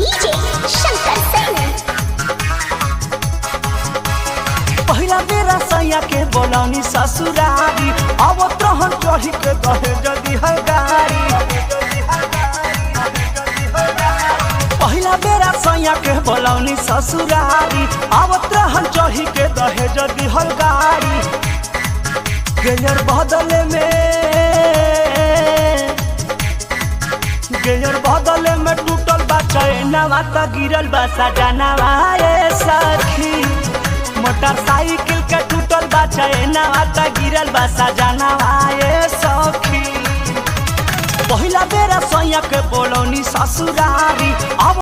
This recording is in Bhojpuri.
DJ शंकर सिंह। पहिला बेरा सैया के बोलौनी ससुरारी अब तहन चढ़ी के दहे जदी है गाड़ी। पहिला बेरा सैया के बोलौनी ससुरारी अब तहन चढ़ी के दहे जदी है गाड़ी। गेयर बदले में टूटल बा चैनवा त गिरल बा सजनवा ए सखी। मोटरसाइकिल के टूटल बा चैनवा त गिरल बा सजनवा ए सखी। पहिला बेरा सैया के बोलौनी ससुरारी अब